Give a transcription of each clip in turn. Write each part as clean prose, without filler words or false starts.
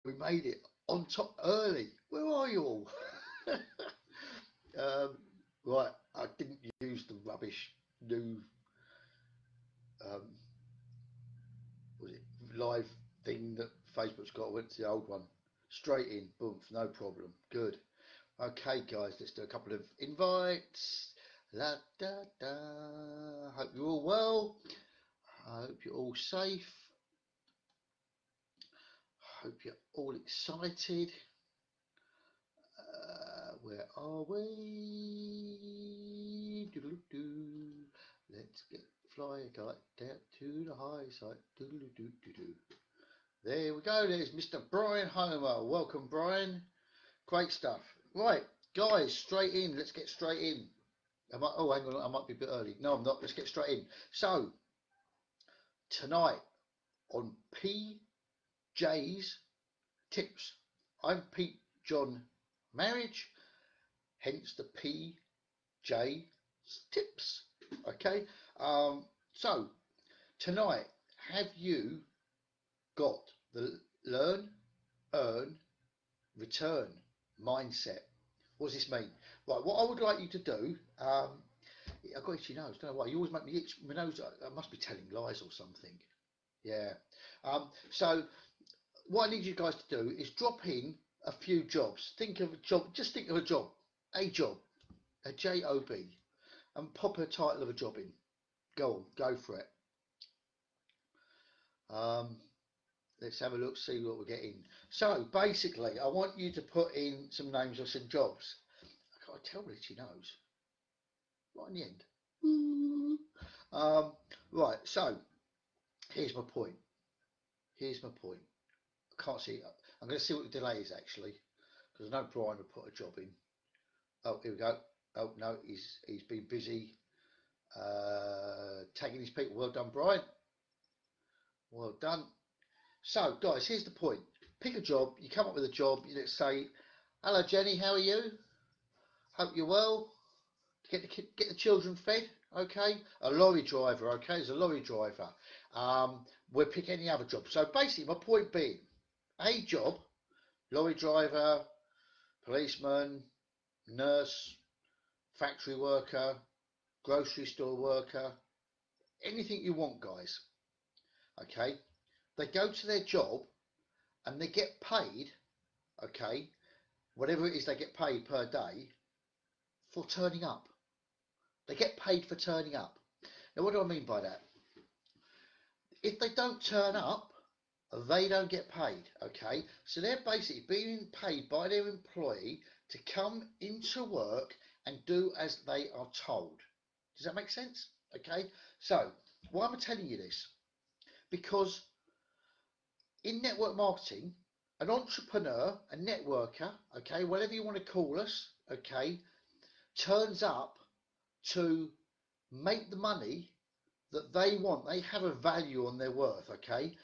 We made it on top early. Where are you all? um, right, I didn't use the rubbish new um, was it live thing that Facebook's got. I went to the old one. Straight in, boom, no problem. Good. Okay, guys, let's do a couple of invites. La da da. Hope you're all well. I hope you're all safe. Hope you're all excited. Where are we? Doo-doo-doo. Let's get fly a kite down to the high side. Doo-doo-doo-doo-doo. There we go. There's Mr. Brian Homer. Welcome, Brian. Great stuff. Right, guys, straight in. Let's get straight in. Oh, hang on. I might be a bit early. No, I'm not. Let's get straight in. So, tonight on PJ's Tips, I'm Pete John Marriage, hence the PJ Tips. Okay. So, tonight, have you got the learn, earn, return mindset? What does this mean? Right, what I would like you to do, I've got itchy nose, don't know why. You always make me itch my nose. I must be telling lies or something. Yeah. So what I need you guys to do is drop in a few jobs. Think of a job, just think of a job, a job, and pop a title of a job in. Go on, go for it. Um, let's have a look, see what we're getting. So basically, I want you to put in some names of some jobs. I can't tell what she knows. Right in the end. Right, so here's my point. Here's my point. I can't see. I'm going to see what the delay is actually, because I know Brian would put a job in. Oh, here we go. Oh no, he's been busy tagging his people. Well done, Brian. Well done. So, guys, here's the point. Pick a job. You come up with a job. You let's say, "Hello, Jenny. How are you? Hope you're well. Get the children fed. Okay. A lorry driver. Okay, there's a lorry driver. We'll pick any other job. So basically, my point being, a job, lorry driver, policeman, nurse, factory worker, grocery store worker, anything you want, guys. Okay. They go to their job and they get paid. Okay, whatever it is they get paid per day for turning up. They get paid for turning up. Now, what do I mean by that? If they don't turn up, they don't get paid. Okay, so they're basically being paid by their employee to come into work and do as they are told. Does that make sense? Okay, so why am I telling you this? Because in network marketing, an entrepreneur, a networker, okay, whatever you want to call us, okay, turns up to make the money that they want. They have a value on their worth, okay?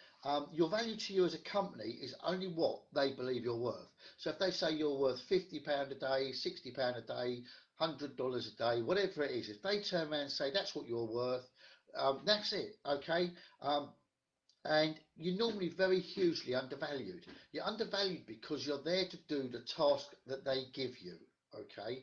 Your value to you as a company is only what they believe you're worth. So if they say you're worth £50 a day, £60 a day, $100 a day, whatever it is, if they turn around and say that's what you're worth, that's it, okay? And you're normally very hugely undervalued. You're undervalued because you're there to do the task that they give you, okay?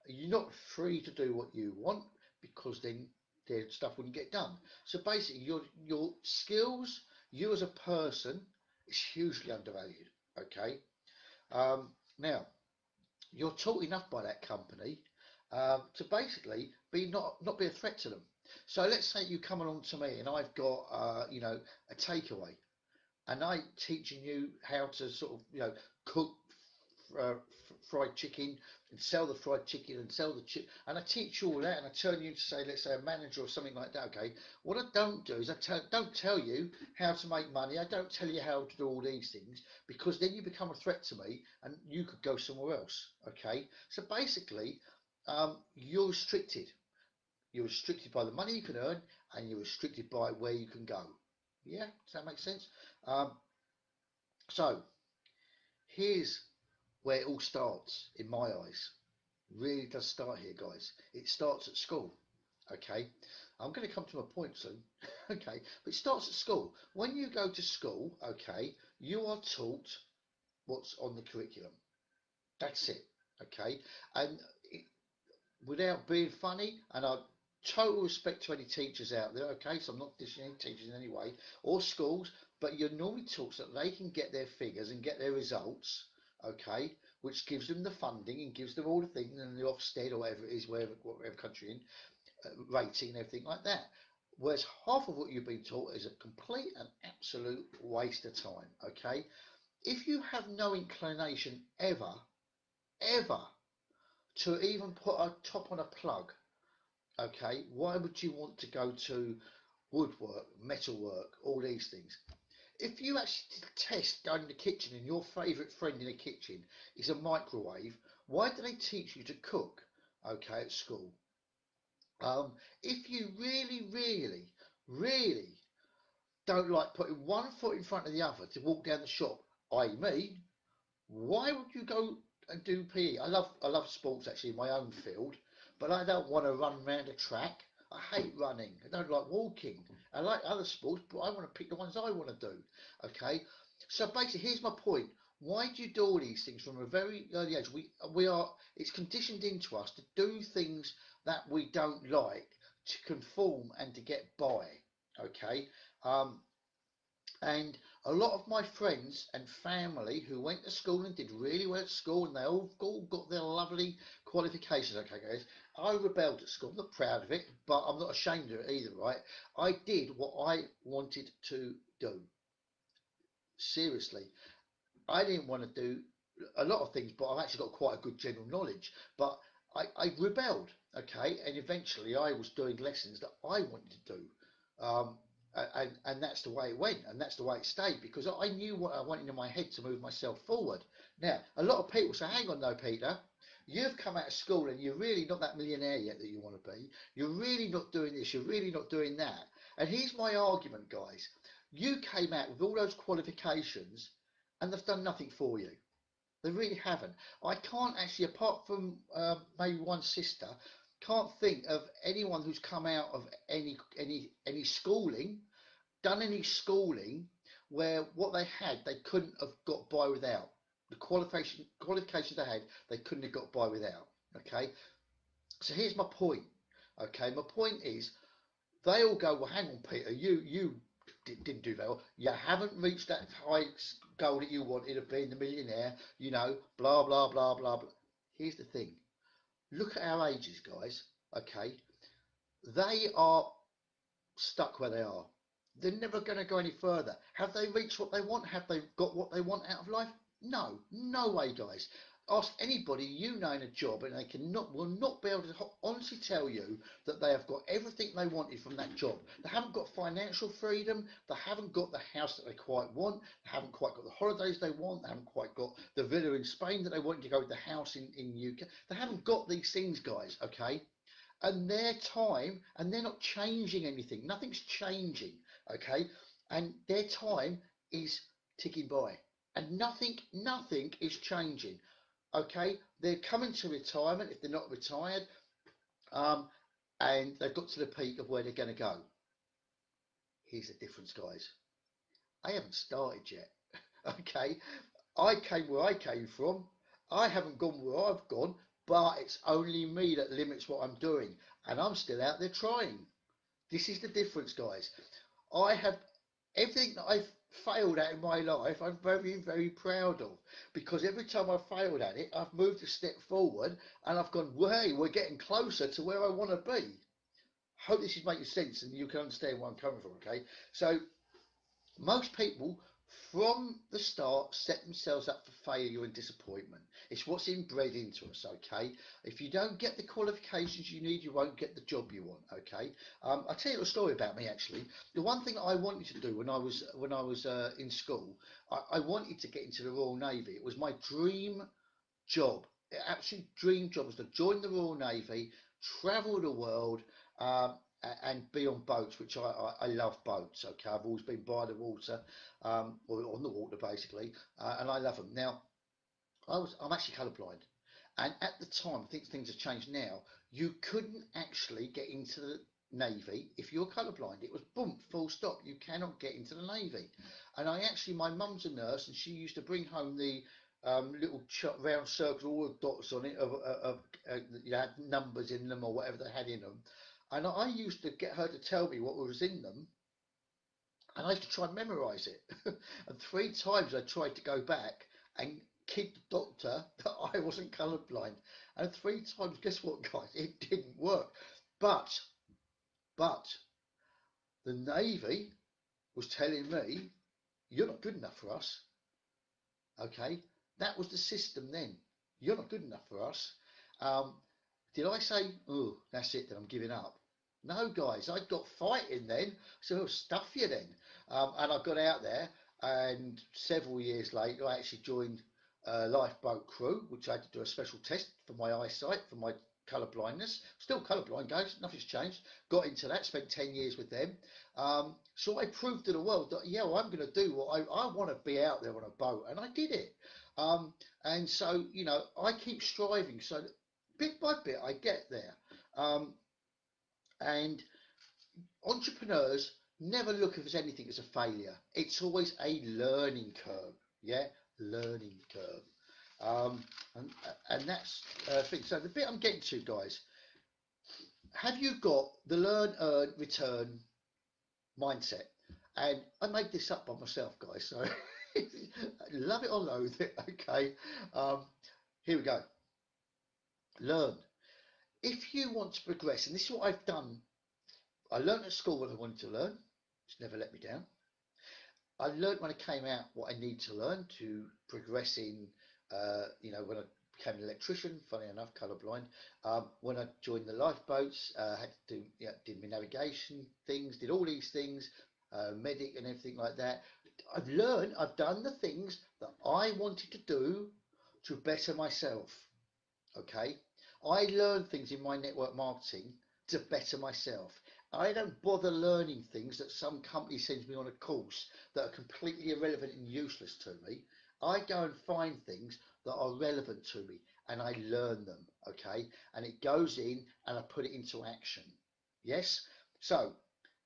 You're not free to do what you want because then their stuff wouldn't get done. So basically, your skills, you as a person, is hugely undervalued, okay? Now, you're taught enough by that company to basically not be a threat to them. So let's say you come along to me and I've got a takeaway, and I'm teaching you how to sort of cook uh, fried chicken and sell the fried chicken and sell the chip, and I teach you all that, and I turn you to say, let's say, a manager or something like that. Okay, what I don't do is don't tell you how to make money. I don't tell you how to do all these things, because then you become a threat to me and you could go somewhere else. Okay, so basically you're restricted. You're restricted by the money you can earn, and you're restricted by where you can go. Yeah, does that make sense? Um, so here's where it all starts in my eyes. Really does start here, guys. It starts at school. Okay, I'm going to come to my point soon. Okay, but it starts at school. When you go to school, okay, you are taught what's on the curriculum. That's it. Okay, and without being funny, and I total respect to any teachers out there, okay, so I'm not dishing any teachers in any way, or schools, but you're normally taught so that they can get their figures and get their results, okay, which gives them the funding and gives them all the things and the Ofsted or whatever it is, whatever country in, rating and everything like that. Whereas half of what you've been taught is a complete and absolute waste of time, okay? If you have no inclination ever to even put a top on a plug, okay, why would you want to go to woodwork, metalwork, all these things? If you actually test going in the kitchen and your favourite friend in the kitchen is a microwave, why do they teach you to cook, okay, at school? If you really don't like putting one foot in front of the other to walk down the shop, i.e. me, why would you go and do PE? I love sports actually in my own field, but I don't want to run around a track. I hate running. I don't like walking. I like other sports, but I want to pick the ones I want to do. Okay, so basically, here's my point. Why do you do all these things from a very early age? We are. It's conditioned into us to do things that we don't like, to conform and to get by. Okay, and a lot of my friends and family who went to school and did really well at school and they all got their lovely qualifications, okay guys, I rebelled at school. I'm not proud of it, but I'm not ashamed of it either, right? I did what I wanted to do. Seriously, I didn't want to do a lot of things, but I've actually got quite a good general knowledge, but I rebelled, okay, and eventually I was doing lessons that I wanted to do. Um, and that's the way it went, and that's the way it stayed, because I knew what I wanted in my head to move myself forward. Now, a lot of people say, hang on though, Peter, you've come out of school and you're really not that millionaire yet that you want to be. You're really not doing this, you're really not doing that. And here's my argument, guys. You came out with all those qualifications and they've done nothing for you. They really haven't. I can't actually, apart from maybe one sister, can't think of anyone who's come out of any schooling, done any schooling, where what they had they couldn't have got by without. The qualifications they had they couldn't have got by without. Okay, so here's my point. Okay, my point is they all go, well, hang on, Peter, you didn't do that. You haven't reached that high goal that you wanted of being the millionaire, you know, blah, blah, blah, blah, blah. Here's the thing. Look at our ages, guys, okay? They are stuck where they are. They're never going to go any further. Have they reached what they want? Have they got what they want out of life? No, no way, guys. Ask anybody you know in a job and they will not be able to honestly tell you that they have got everything they wanted from that job. They haven't got financial freedom, they haven't got the house that they quite want, they haven't quite got the holidays they want, they haven't quite got the villa in Spain that they wanted to go with the house in UK. They haven't got these things, guys, okay? And their time, and they're not changing anything. Nothing's changing, okay? And their time is ticking by. And nothing is changing. Okay, they're coming to retirement if they're not retired, and they've got to the peak of where they're going to go. Here's the difference, guys. I haven't started yet. Okay, I came where I came from. I haven't gone where I've gone, but it's only me that limits what I'm doing, and I'm still out there trying. This is the difference, guys. I have everything that I've failed at in my life, I'm very proud of, because every time I've failed at it, I've moved a step forward and I've gone, well, hey, we're getting closer to where I want to be. Hope this is making sense and you can understand where I'm coming from. Okay, so most people from the start set themselves up for failure and disappointment. It's what's inbred into us, okay? If you don't get the qualifications you need, you won't get the job you want, okay? I'll tell you a story about me, actually. The one thing I wanted to do when I was in school, I wanted to get into the Royal Navy. It was my dream job. Absolute dream job was to join the Royal Navy, travel the world, and be on boats, which I love boats. Okay, I've always been by the water, or on the water basically, and I love them. Now, I'm actually colourblind, and at the time, I think things have changed now. You couldn't actually get into Navy, if you're colourblind, it was boom, full stop. You cannot get into the Navy. And my mum's a nurse, and she used to bring home the little round circles, all the dots on it, you had numbers in them or whatever they had in them. And I used to get her to tell me what was in them, and I used to try and memorise it. And 3 times I tried to go back and kid the doctor that I wasn't colourblind. And 3 times, guess what, guys? It didn't work. But the Navy was telling me, you're not good enough for us. Okay, that was the system then. You're not good enough for us. Did I say, oh, that's it, then I'm giving up? No, guys, I got fighting then. So stuff you then. And I got out there, and several years later, I actually joined lifeboat crew, which I had to do a special test for my eyesight, for my colour blindness. Still colourblind, guys, nothing's changed. Got into that, spent 10 years with them. So I proved to the world that, yeah, well, I'm going to do what I want to be out there on a boat, and I did it. And so, you know, I keep striving. So bit by bit, I get there. And entrepreneurs never look if there's anything as a failure. It's always a learning curve. Yeah, learning curve. And that's thing. So the bit I'm getting to, guys, have you got the learn, earn, return mindset? And I made this up by myself, guys. So love it or loathe it. Okay. Here we go. Learn. If you want to progress, and this is what I've done. I learned at school what I wanted to learn. It's never let me down. I learned when I came out what I need to learn to progress in, you know, when I became an electrician, funny enough, colourblind. When I joined the lifeboats, had to do, did my navigation things, did all these things, medic and everything like that. I've done the things that I wanted to do to better myself. Okay. I learned things in my network marketing to better myself. I don't bother learning things that some company sends me on a course that are completely irrelevant and useless to me. I go and find things that are relevant to me and I learn them, okay? And it goes in and I put it into action. Yes? So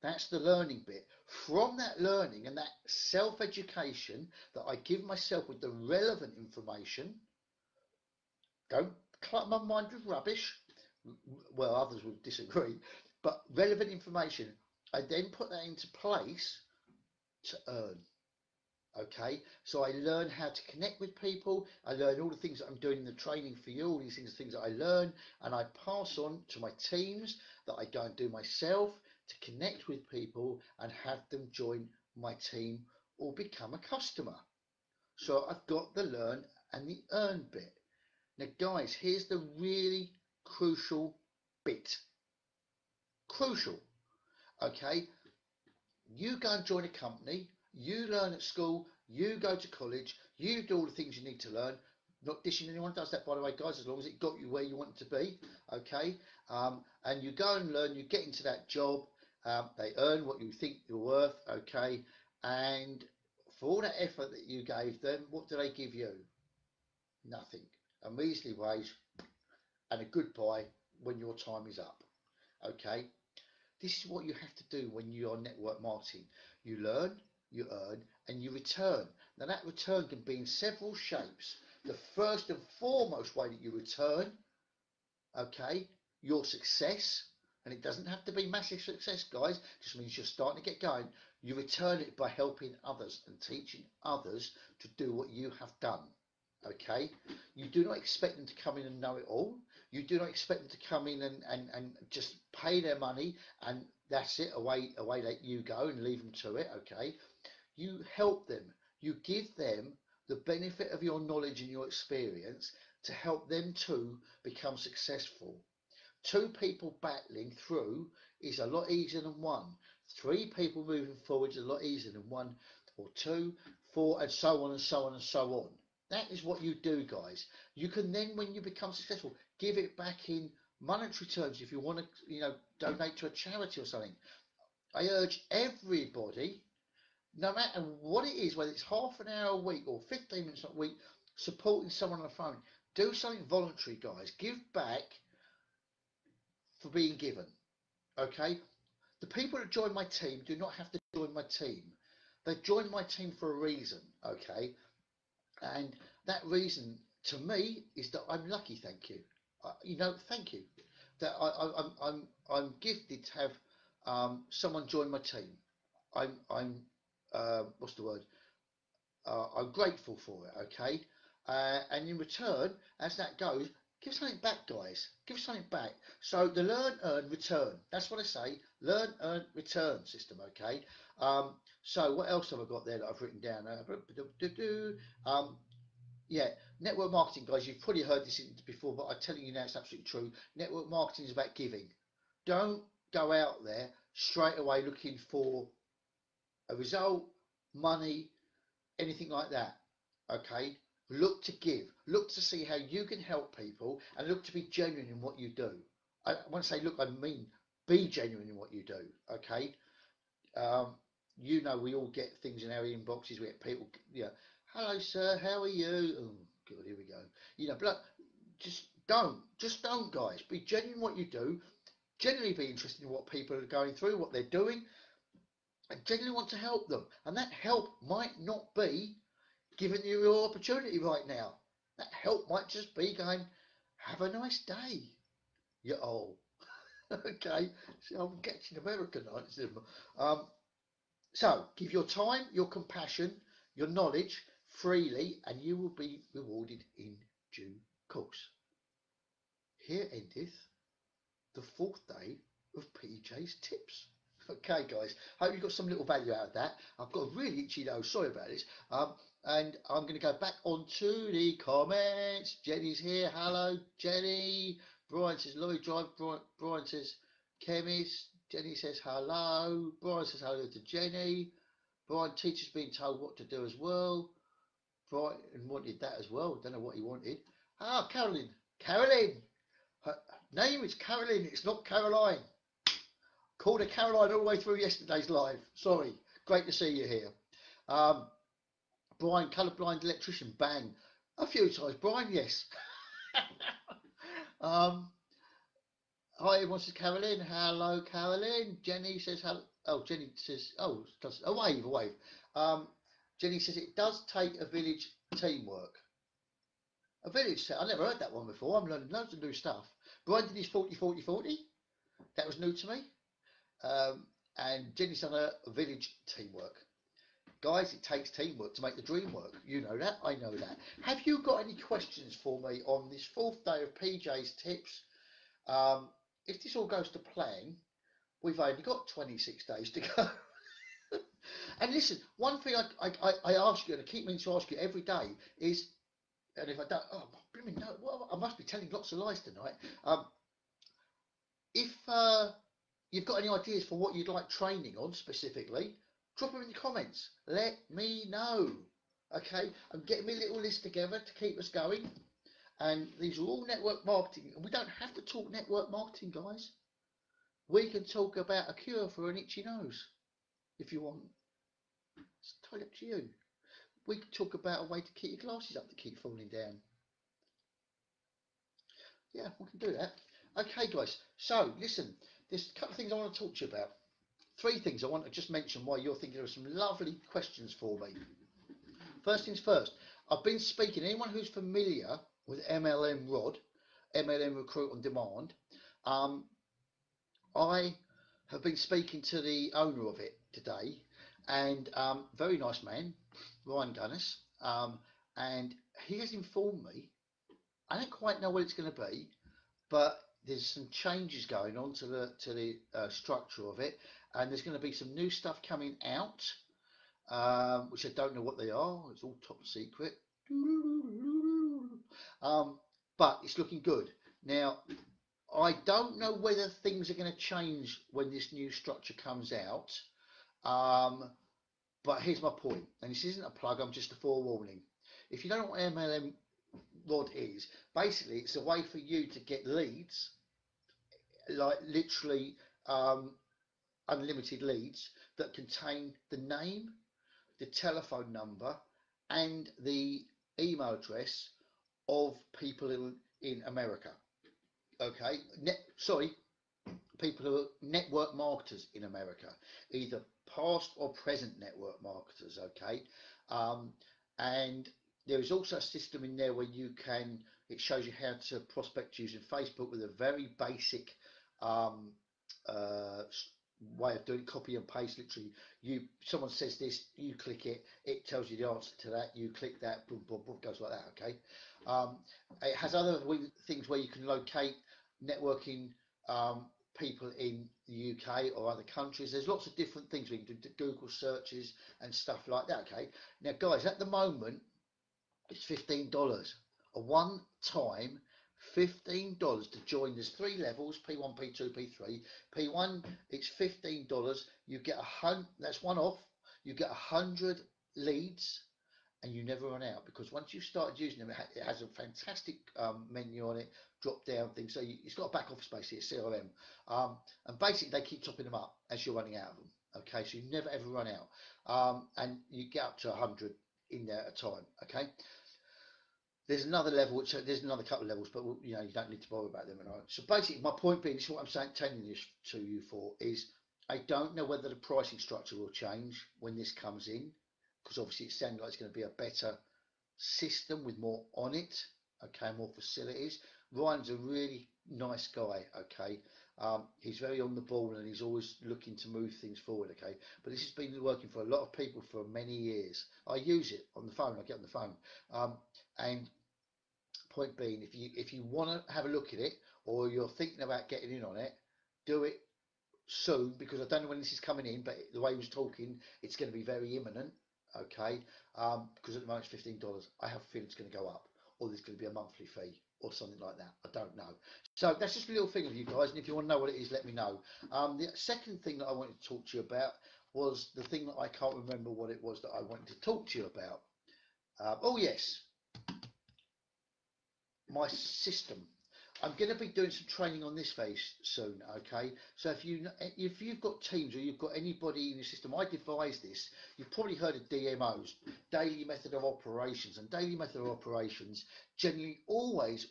that's the learning bit. From that learning and that self-education that I give myself with the relevant information, don't clutter my mind with rubbish. Well, others would disagree, but relevant information. I then put that into place to earn. Okay, so I learn how to connect with people. I learn all the things that I'm doing in the training for you, all these things that I learn, and I pass on to my teams that I go and do myself to connect with people and have them join my team or become a customer. So I've got the learn and the earn bit. Now, guys, here's the really crucial bit. Crucial. Okay, you go and join a company, you learn at school, you go to college, you do all the things you need to learn. Not dishing anyone does that, by the way, guys, as long as it got you where you want to be. Okay, and you go and learn, you get into that job, they earn what you think you're worth. Okay, and for all that effort that you gave them, what do they give you? Nothing. A measly wage and a goodbye when your time is up. Okay, this is what you have to do when you're network marketing. You learn, you earn, and you return. Now that return can be in several shapes. The first and foremost way that you return, okay, your success, and it doesn't have to be massive success, guys, just means you're starting to get going. You return it by helping others and teaching others to do what you have done. Okay, you do not expect them to come in and know it all. You do not expect them to come in and just pay their money and that's it, away that you go and leave them to it. Okay, you help them, you give them the benefit of your knowledge and your experience to help them to become successful. 2 people battling through is a lot easier than 1. 3 people moving forward is a lot easier than 1 or 2, 4, and so on and so on and so on. That is what you do, guys. You can then, when you become successful, give it back in monetary terms if you want to, you know, donate to a charity or something. I urge everybody, no matter what it is, whether it's half an hour a week or 15 minutes a week, supporting someone on the phone, do something voluntary, guys. Give back for being given. Okay, The people that join my team do not have to join my team. They join my team for a reason, okay? And that reason to me is that I'm lucky. Thank you. Thank you. That I'm gifted to have someone join my team. I'm what's the word? I'm grateful for it. Okay, and in return, as that goes, give something back, guys. Give something back. So the learn, earn, return. That's what I say. Learn, earn, return system. Okay. So what else have I got there that I've written down? Yeah, network marketing, guys. You've probably heard this before, but I'm telling you now, it's absolutely true. Network marketing is about giving. Don't go out there straight away looking for a result, money, anything like that. Okay, look to give, look to see how you can help people, and look to be genuine in what you do. When I say look, I mean be genuine in what you do. Okay, we all get things in our inboxes. We get people, hello sir, how are you? Oh god, here we go. But just don't, guys. Be genuine in what you do. Genuinely be interested in what people are going through, what they're doing, and genuinely want to help them. And that help might not be giving you your opportunity right now. That help might just be going, have a nice day, you all. Okay, so I'm getting Americanized. So give your time, your compassion, your knowledge freely, and you will be rewarded in due course. Here endeth the 4th day of PJ's tips. Okay, guys, hope you got some little value out of that. I've got a really itchy nose, sorry about this. And I'm going to go back onto the comments. Jenny's here. Hello, Jenny. Brian says Lloyd Drive. Brian says chemist. Jenny says hello. Brian says hello to Jenny. Brian, teacher's been told what to do as well. Brian wanted that as well. Don't know what he wanted. Ah, Carolyn. Carolyn. Her name is Carolyn. It's not Caroline. Called her Caroline all the way through yesterday's live. Sorry. Great to see you here. Brian, colourblind electrician, bang. A few times, Brian, yes. Hi, everyone says Carolyn. Hello, Carolyn. Jenny says hello. Oh, Jenny says, a wave. Jenny says it does take a village teamwork. A village, I never heard that one before. I'm learning loads of new stuff. Brian did his 40-40-40. That was new to me. And Jenny's done a village teamwork. Guys, it takes teamwork to make the dream work. You know that, I know that. Have you got any questions for me on this 4th day of PJ's tips? If this all goes to plan, we've only got 26 days to go. And listen, one thing I ask you, and I keep meaning to ask you every day is, and if I don't, I must be telling lots of lies tonight. If you've got any ideas for what you'd like training on specifically, drop them in the comments. Let me know. Okay, I'm getting me a little list together to keep us going. And these are all network marketing. And we don't have to talk network marketing, guys. We can talk about a cure for an itchy nose, if you want. It's totally up to you. We can talk about a way to keep your glasses up to keep falling down. Yeah, we can do that. Okay, guys. So, listen, there's a couple of things I want to talk to you about. 3 things I want to just mention while you're thinking of some lovely questions for me. First things first, I've been speaking, anyone who's familiar with MLM Rod, MLM Recruit on Demand, I have been speaking to the owner of it today, and very nice man, Ryan Gunnis, and he has informed me, I don't quite know what it's going to be, but there's some changes going on to the structure of it, and there's going to be some new stuff coming out, which I don't know what they are. It's all top secret, but it's looking good. Now, I don't know whether things are going to change when this new structure comes out, but here's my point, and this isn't a plug, I'm just a forewarning. If you don't know what MLM Rod is, basically it's a way for you to get leads, like literally unlimited leads that contain the name, the telephone number, and the email address of people in America. Okay, people who are network marketers in America, either past or present network marketers. Okay, and there is also a system in there where you can. It shows you how to prospect using Facebook with a very basic um, way of doing copy and paste. Literally, someone says this, you click it, it tells you the answer to that, you click that, boom, boom, boom, goes like that. Okay. It has other things where you can locate networking people in the UK or other countries. There's lots of different things we can do, Google searches and stuff like that. Okay. Now, guys, at the moment, it's $15, a one-time $15 to join. There's 3 levels: P1, P2, P3. P1, it's $15. You get that's one off. You get 100 leads, and you never run out, because once you've started using them, it has a fantastic menu on it, drop down thing. So it's got a back office, basically a CRM, and basically they keep topping them up as you're running out of them. Okay, so you never ever run out, and you get up to 100 in there at a time. Okay. There's another level, there's another couple of levels, but you don't need to bother about them. Right? So basically, my point being, this is what I'm telling this to you for, is I don't know whether the pricing structure will change when this comes in, because obviously it sounds like it's going to be a better system with more on it. Okay, more facilities. Ryan's a really nice guy. Okay, he's very on the ball and he's always looking to move things forward. Okay, but this has been working for a lot of people for many years. I use it on the phone. I get on the phone. And point being, if you want to have a look at it, or you're thinking about getting in on it, do it soon, because I don't know when this is coming in, but the way he was talking, it's going to be very imminent. Okay, because at the moment it's $15. I have a feeling it's going to go up, or there's going to be a monthly fee or something like that. I don't know. So that's just a little thing of you guys, and if you want to know what it is, let me know. The second thing that I wanted to talk to you about was the thing that I can't remember what it was that I wanted to talk to you about. Oh yes, my system. I'm going to be doing some training on this very soon. Okay, so if you've got teams, or you've got anybody in your system, I devise this. You've probably heard of DMOs, daily method of operations, and daily method of operations generally always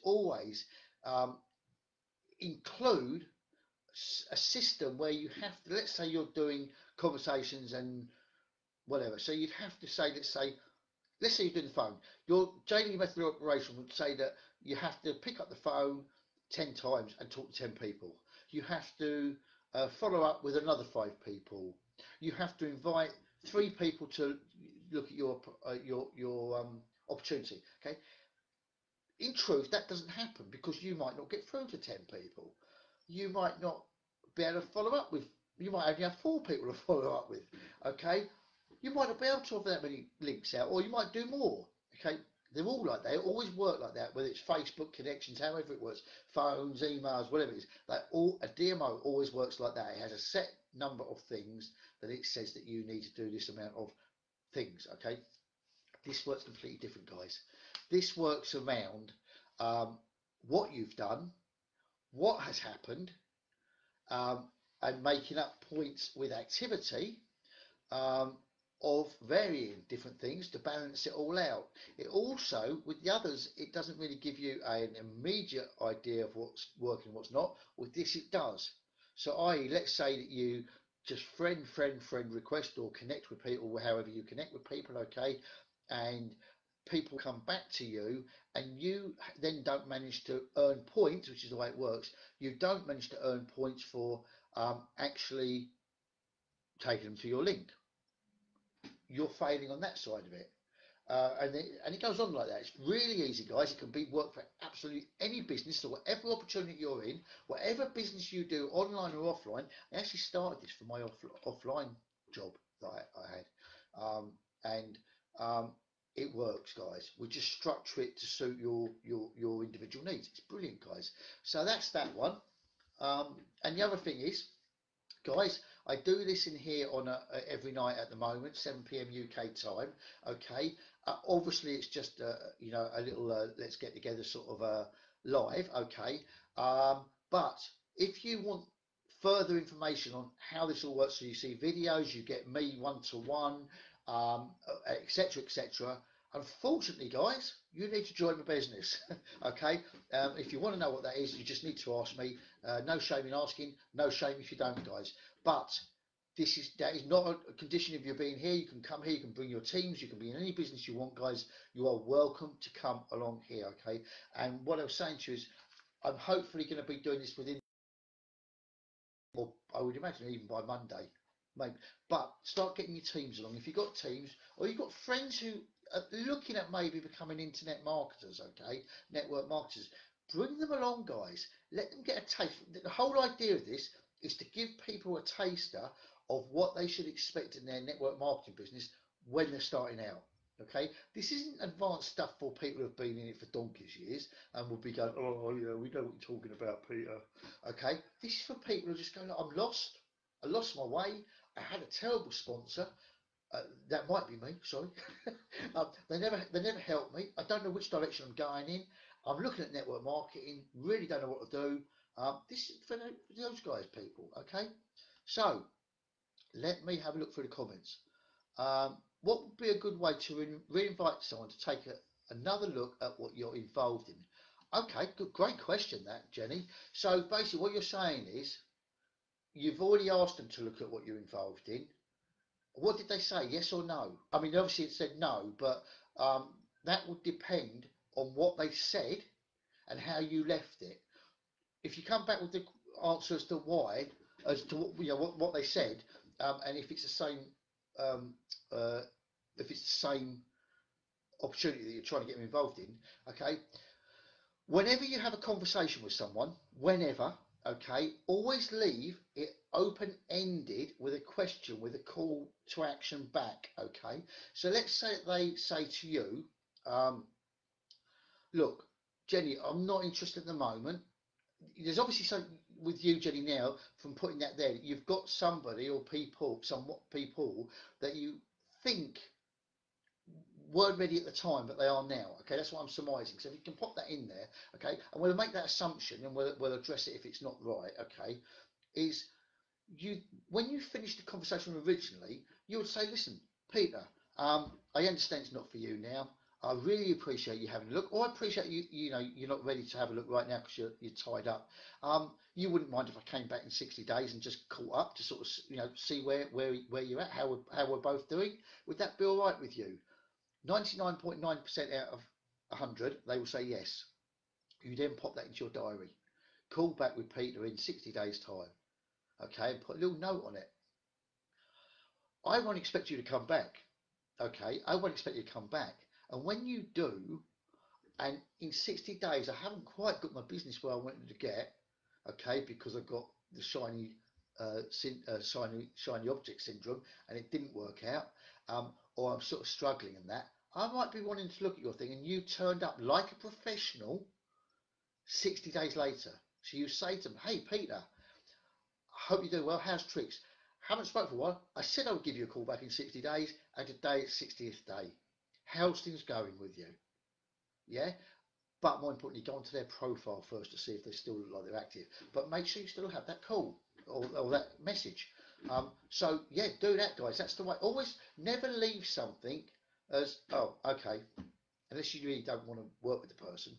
include a system where you have to, let's say you're doing conversations and whatever, so you'd have to say, let's say you're doing the phone. Your daily method of operation would say that you have to pick up the phone 10 times and talk to 10 people. You have to follow up with another 5 people. You have to invite 3 people to look at your opportunity. Okay. In truth, that doesn't happen, because you might not get through to 10 people. You might not be able to follow up with. You might only have 4 people to follow up with. Okay. You might not be able to have that many links out, or you might do more. Okay, they're all like that. They always work like that, whether it's Facebook connections, however it works, phones, emails, whatever it is. A DMO always works like that. It has a set number of things that it says that you need to do this amount of things. Okay, this works completely different, guys. This works around what you've done, what has happened, and making up points with activity. Of varying different things to balance it all out. It also, with the others, it doesn't really give you an immediate idea of what's working, what's not. With this, it does. So, let's say that you just friend request or connect with people, however you connect with people, okay, and people come back to you, and you then don't manage to earn points, which is the way it works. You don't manage to earn points for actually taking them to your link. You're failing on that side of it, and it goes on like that. It's really easy, guys. It can be work for absolutely any business. So whatever opportunity you're in, whatever business you do, online or offline. I actually started this for my offline job that I had, and it works, guys. We just structure it to suit your individual needs. It's brilliant, guys. So that's that one. And the other thing is, guys, I do this in here on every night at the moment, 7 p.m. UK time. Okay, obviously it's just a little let's get together sort of live. Okay, but if you want further information on how this all works, so you see videos, you get me one-to-one, etc., etc. Unfortunately, guys, you need to join my business. Okay, if you want to know what that is, you just need to ask me. No shame in asking, no shame if you don't, guys. But that is not a condition of you being here. You can come here, you can bring your teams, you can be in any business you want, guys. You are welcome to come along here, okay? And what I was saying to you is, I'm hopefully going to be doing this within, or I would imagine even by Monday, maybe. But start getting your teams along. If you've got teams, or you've got friends who are looking at maybe becoming internet marketers, okay, network marketers, bring them along, guys. Let them get a taste. The whole idea of this is to give people a taster of what they should expect in their network marketing business when they're starting out. Okay, this isn't advanced stuff for people who've been in it for donkey's years and will be going, oh yeah, we know what you're talking about, Peter. Okay, this is for people who just go, look, I'm lost. I lost my way. I had a terrible sponsor. That might be me. Sorry. They never helped me. I don't know which direction I'm going in. I'm looking at network marketing. Really don't know what to do. This is for those guys, people. Okay. So let me have a look through the comments. What would be a good way to re-invite someone to take another look at what you're involved in? Okay, great question, that, Jenny. So basically, what you're saying is you've already asked them to look at what you're involved in. What did they say? Yes or no? I mean, obviously it said no, but that would depend on what they said and how you left it. If you come back with the answer as to why, as to what they said, and if it's the same, if it's the same opportunity that you're trying to get them involved in, okay. Whenever you have a conversation with someone, whenever, okay, always leave it open-ended with a question, with a call to action back, okay. So let's say they say to you, look, Jenny, I'm not interested at the moment. There's obviously something with you, Jenny, now from putting that there. You've got somebody or people, somewhat people that you think weren't ready at the time, but they are now. Okay, that's what I'm surmising. So if you can pop that in there, okay, and we'll make that assumption and we'll address it if it's not right. Okay, is you when you finished the conversation originally, you would say, listen, Peter, I understand it's not for you now. I really appreciate you having a look, or I appreciate you're not ready to have a look right now because you're tied up. You wouldn't mind if I came back in 60 days and just caught up to sort of see where you're at, how we're both doing. Would that be all right with you? 99.9% out of 100, they will say yes. You then pop that into your diary. Call back with Peter in 60 days' time. Okay, and put a little note on it. I won't expect you to come back. Okay, I won't expect you to come back. And when you do, and in 60 days, I haven't quite got my business where I wanted to get, okay, because I've got the shiny object syndrome and it didn't work out, or I'm sort of struggling in that, I might be wanting to look at your thing and you turned up like a professional 60 days later. So you say to them, hey, Peter, I hope you're doing well. How's tricks? Haven't spoken for a while. I said I would give you a call back in 60 days, and today it's 60th day. How's things going with you? Yeah? But more importantly, go onto their profile first to see if they still look like they're active. But make sure you still have that call or that message. So yeah, do that, guys. That's the way. Always never leave something as, oh, okay, unless you really don't want to work with the person.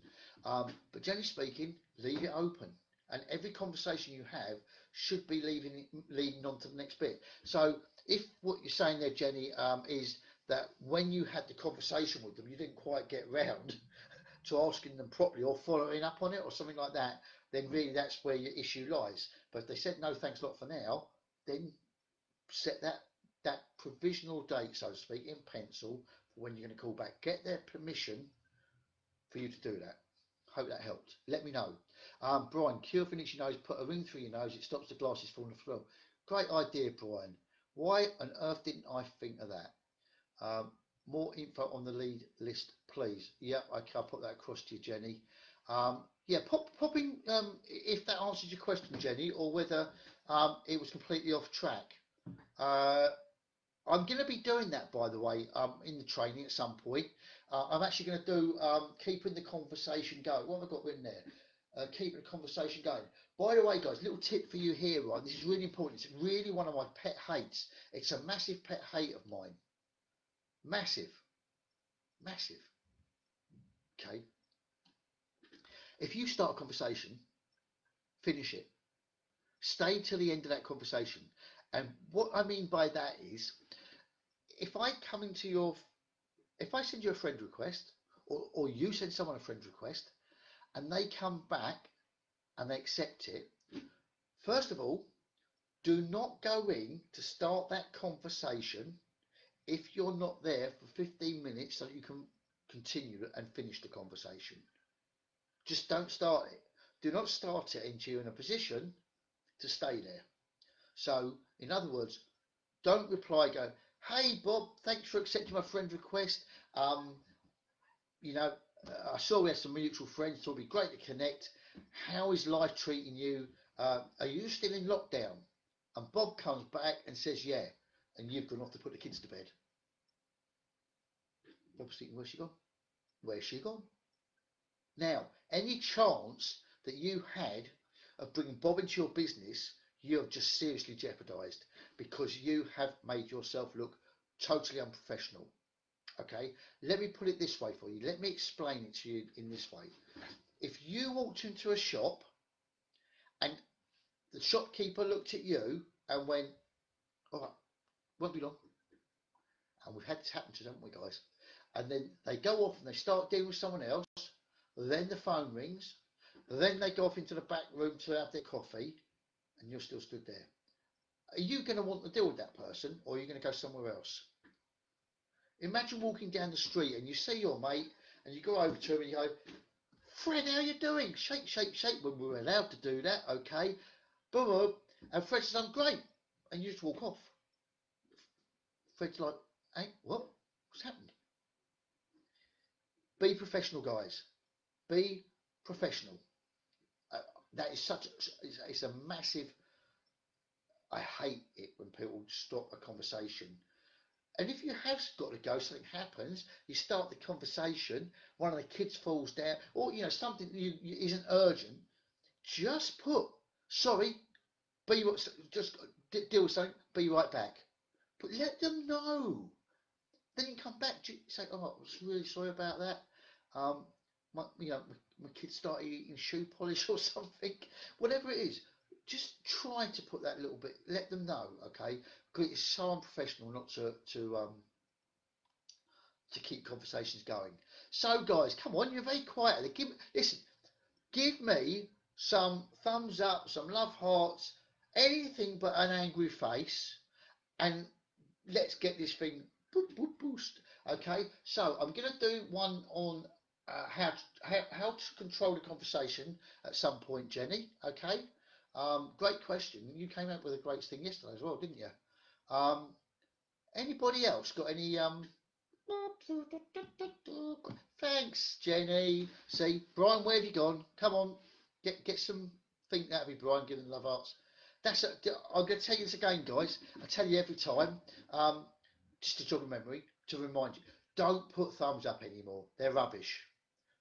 But generally speaking, leave it open. And every conversation you have should be leading on to the next bit. So if what you're saying there, Jenny, is that when you had the conversation with them, you didn't quite get round to asking them properly or following up on it or something like that, then really that's where your issue lies. But if they said no thanks a lot for now, then set that provisional date, so to speak, in pencil for when you're going to call back. Get their permission for you to do that. Hope that helped. Let me know. Brian, cure for itchy nose, put a ring through your nose, it stops the glasses falling off the floor. Great idea, Brian. Why on earth didn't I think of that? More info on the lead list, please. Yep, okay, I'll put that across to you, Jenny. Yeah, pop in if that answers your question, Jenny, or whether it was completely off track. I'm going to be doing that, by the way, in the training at some point. I'm actually going to do keeping the conversation going. What have I got written there? Keeping the conversation going. By the way, guys, little tip for you here, right? This is really important. It's really one of my pet hates. It's a massive pet hate of mine. Massive. Massive. Okay. If you start a conversation, finish it. Stay till the end of that conversation. And what I mean by that is, if I come into your, if I send you a friend request, or you send someone a friend request, and they come back and they accept it, first of all, do not go in to start that conversation if you're not there for 15 minutes so that you can continue and finish the conversation. Just don't start it. Do not start it until you're in a position to stay there. So, in other words, don't reply, go, hey Bob, thanks for accepting my friend request. You know, I saw we had some mutual friends, so it'll be great to connect. How is life treating you? Are you still in lockdown? And Bob comes back and says, yeah. And you've gone off to put the kids to bed. Bob's thinking, where's she gone? Where's she gone? Now, any chance that you had of bringing Bob into your business, you have just seriously jeopardized, because you have made yourself look totally unprofessional. Okay, let me put it this way for you. Let me explain it to you in this way. If you walked into a shop and the shopkeeper looked at you and went, all right, won't be long. And we've had this happen to, haven't we, guys? And then they go off and they start dealing with someone else. Then the phone rings. Then they go off into the back room to have their coffee, and you're still stood there. Are you going to want to deal with that person, or are you going to go somewhere else? Imagine walking down the street and you see your mate, and you go over to him and you go, Fred, how you doing? Shake, shake, shake, when we're allowed to do that, okay? Boom, boom. And Fred says, I'm great. And you just walk off. Fred's like, hey, what? What's happened? Be professional, guys. Be professional. That is such, it's a massive, I hate it when people stop a conversation. And if you have got to go, something happens, you start the conversation, one of the kids falls down, or, you know, something isn't urgent, just put, sorry, just deal with something, be right back. But let them know. Then you come back, say, oh, I was really sorry about that. My kids started eating shoe polish or something, whatever it is. Just try to put that little bit, let them know, okay? Because it's so unprofessional not to keep conversations going. So guys, come on, you're very quiet. Listen, give me some thumbs up, some love hearts, anything but an angry face, and let's get this thing boost. Okay, so I'm going to do one on how to control the conversation at some point, Jenny. Okay, great question. You came up with a great thing yesterday as well, didn't you? Anybody else got any Thanks, Jenny. See, Brian, where have you gone? Come on, get some think out of me, Brian. Giving love arts. I'm going to tell you this again, guys. I tell you every time, just to jog a memory, to remind you. Don't put thumbs up anymore. They're rubbish.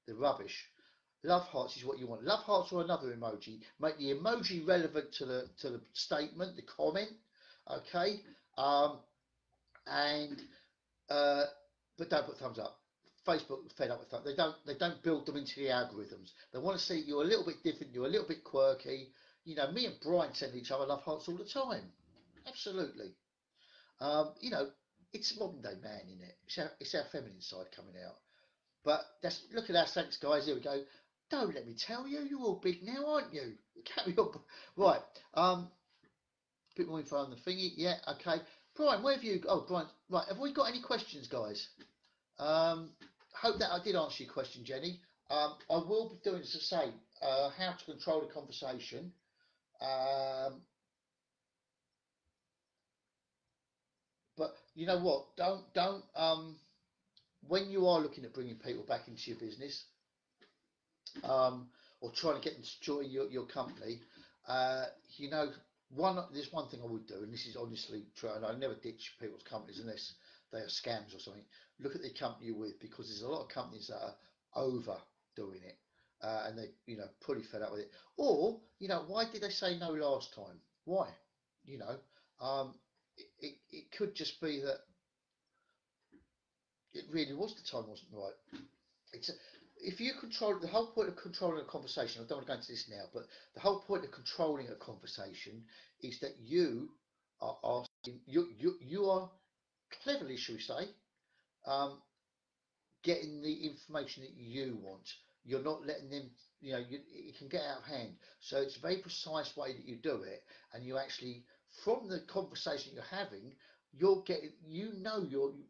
They're rubbish. Love hearts is what you want. Love hearts or another emoji. Make the emoji relevant to the statement, the comment. Okay. But don't put thumbs up. Facebook fed up with that. They don't build them into the algorithms. They want to see you're a little bit different, you're a little bit quirky. You know, me and Brian send each other love hearts all the time. Absolutely. You know, it's modern day man, isn't it? It's our feminine side coming out. But look at our thanks, guys. Here we go. Don't let me tell you, you're all big now, aren't you? Carry on. Right. Bit more info on the thingy. Yeah. Okay. Brian, where have you? Oh, Brian. Right. Have we got any questions, guys? Hope that I did answer your question, Jenny. I will be doing, as I say, how to control the conversation. But you know what? Don't. When you are looking at bringing people back into your business, or trying to get them to join your company, you know, there's one thing I would do, and this is honestly true, and I never ditch people's companies unless they are scams or something. Look at the company you're with, because there's a lot of companies that are overdoing it, and they, you know, pretty fed up with it. Or, you know, why did they say no last time? Why? You know, it could just be that it really was, the time wasn't right. It's a, if you control, the whole point of controlling a conversation, I don't want to go into this now, but the whole point of controlling a conversation is that you are asking, you are cleverly, shall we say, um, getting the information that you want. You're not letting them, it can get out of hand. So it's a very precise way that you do it, and you actually, from the conversation you're having, you're getting,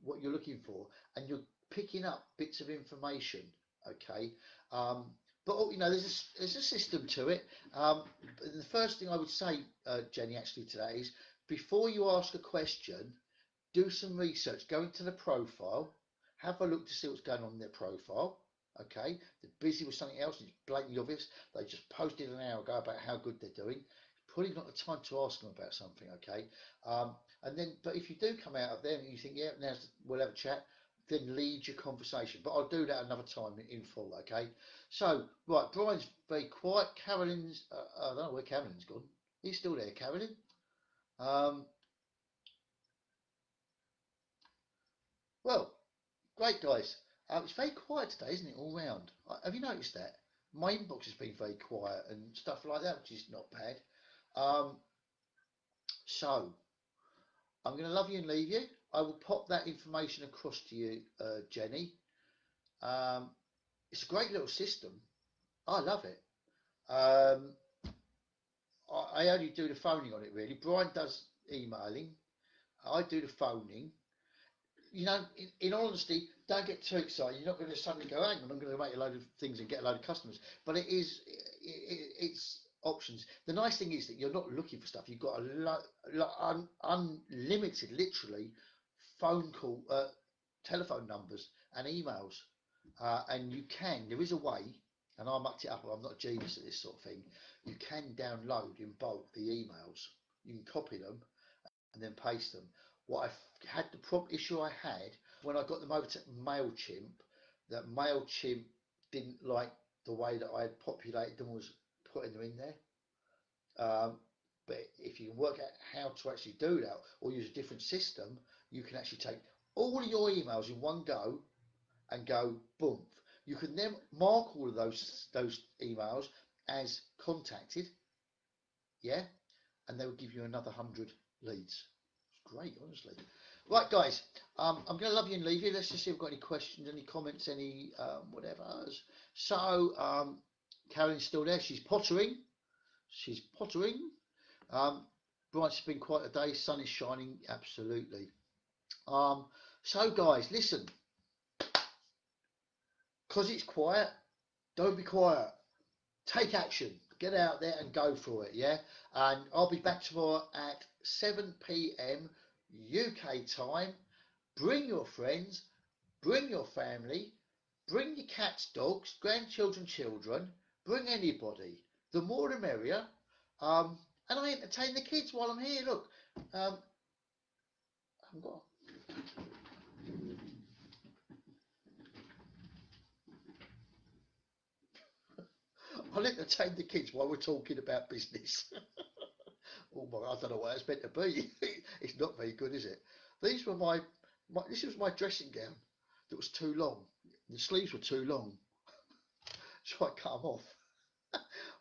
what you're looking for, and you're picking up bits of information. Okay, um, but there's a system to it. The first thing I would say, Jenny, actually today is before you ask a question, do some research, go into the profile, have a look to see what's going on in their profile. Okay, they're busy with something else, it's blatantly obvious. They just posted an hour ago about how good they're doing. Probably not the time to ask them about something. Okay, and then, but if you do come out of there and you think, yeah, we'll have a chat, then lead your conversation. But I'll do that another time in full. Okay, so right, Brian's very quiet. Carolyn's, I don't know where Carolyn's gone. He's still there, Carolyn. Well, great guys. It's very quiet today, isn't it, all round? Have you noticed that? My inbox has been very quiet and stuff like that, which is not bad. So, I'm going to love you and leave you. I will pop that information across to you, Jenny. It's a great little system. I love it. I only do the phoning on it, really. Brian does emailing. I do the phoning. In honesty, don't get too excited. You're not going to suddenly go, hang on, I'm going to make a load of things and get a load of customers. But it's options. The nice thing is that you're not looking for stuff. You've got unlimited, literally, telephone numbers and emails. And there is a way, and I mucked it up, I'm not a genius at this sort of thing. You can download in bulk the emails. You can copy them and then paste them. What I had, the issue I had when I got them over to MailChimp, that MailChimp didn't like the way that I had populated them, was putting them in there. But if you can work out how to actually do that, or use a different system, you can actually take all of your emails in one go and go boom. You can then mark all of those emails as contacted, yeah, and they will give you another 100 leads. Great, honestly. Right, guys, I'm going to love you and leave you. Let's just see if we've got any questions, any comments, any whatever. So, Carolyn's still there. She's pottering. Brighton's been quite a day. Sun is shining, absolutely. So, guys, listen. Because it's quiet, don't be quiet. Take action. Get out there and go for it, yeah? And I'll be back tomorrow at 7 p.m. UK time. Bring your friends, bring your family, bring your cats, dogs, grandchildren, children, bring anybody. The more the merrier. And I entertain the kids while I'm here. Look, I've got... I'll entertain the kids while we're talking about business. Oh my, I don't know what it's meant to be. It's not very good, is it? These were this was my dressing gown that was too long. The sleeves were too long. So I cut them off.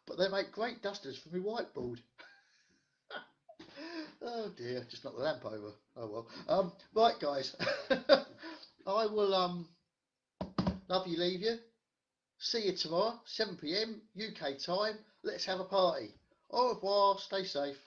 But they make great dusters for my whiteboard. Oh dear, just knocked the lamp over. Oh well. Right guys. I will love you, leave you. See you tomorrow, 7 p.m. UK time. Let's have a party. Au revoir, stay safe.